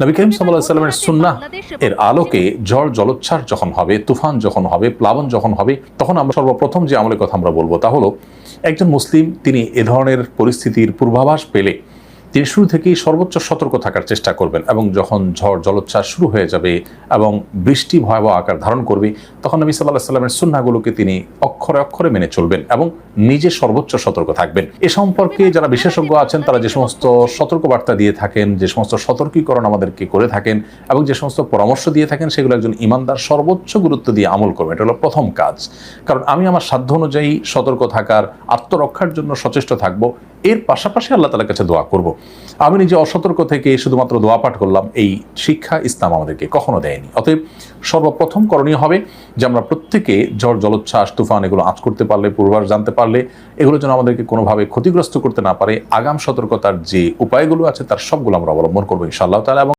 নবী করিম সাল্লাল্লাহু আলাইহি ওয়াসাল্লামের সুন্নাহ এর আলোকে ঝড় জলোচ্ছ্বাস যখন হবে, তুফান যখন হবে, প্লাবন যখন হবে, তখন আমরা সর্বপ্রথম যে আমলের কথা আমরা বলবো তা হলো, একজন মুসলিম তিনি এ ধরনের পরিস্থিতির পূর্বাভাস পেলে তিনি শুরু থেকেই সর্বোচ্চ সতর্ক থাকার চেষ্টা করবেন, এবং যখন ঝড় জলোচ্ছ্বাস শুরু হয়ে যাবে এবং বৃষ্টি ভয়াবহ আকার ধারণ করবে, তখন নবী সাল্লাল্লাহু আলাইহি ওয়াসাল্লামের সুন্নাহগুলোকে তিনি অক্ষরে অক্ষরে মেনে চলবেন এবং নিজে সর্বোচ্চ সতর্ক থাকবেন। এ সম্পর্কে যারা বিশেষজ্ঞ আছেন তারা যে সমস্ত সতর্কবার্তা দিয়ে থাকেন, যে সমস্ত সতর্কীকরণ আমাদেরকে করে থাকেন এবং যে সমস্ত পরামর্শ দিয়ে থাকেন, সেগুলো একজন ইমানদার সর্বোচ্চ গুরুত্ব দিয়ে আমল করবে। এটা হলো প্রথম কাজ। কারণ আমি আমার সাধ্য অনুযায়ী সতর্ক থাকার, আত্মরক্ষার জন্য সচেষ্ট থাকবো, এর পাশাপাশি আল্লাহ তাআলার কাছে দোয়া করব। আমি নিজে অসতর্ক থেকে শুধুমাত্র দোয়া পাঠ করলাম, এই শিক্ষা ইসলাম আমাদেরকে কখনো দেয়নি। অতএব সর্বপ্রথম করণীয় হবে যে আমরা প্রত্যেকে ঝড় জলোচ্ছ্বাস তুফান এগুলো আঁচ করতে পারলে, পূর্বাভাস জানতে পারলে, এগুলো যেন আমাদেরকে কোনোভাবে ক্ষতিগ্রস্ত করতে না পারে, আগাম সতর্কতার যে উপায়গুলো আছে তার সবগুলো আমরা অবলম্বন করবো ইনশাআল্লাহ তাআলা।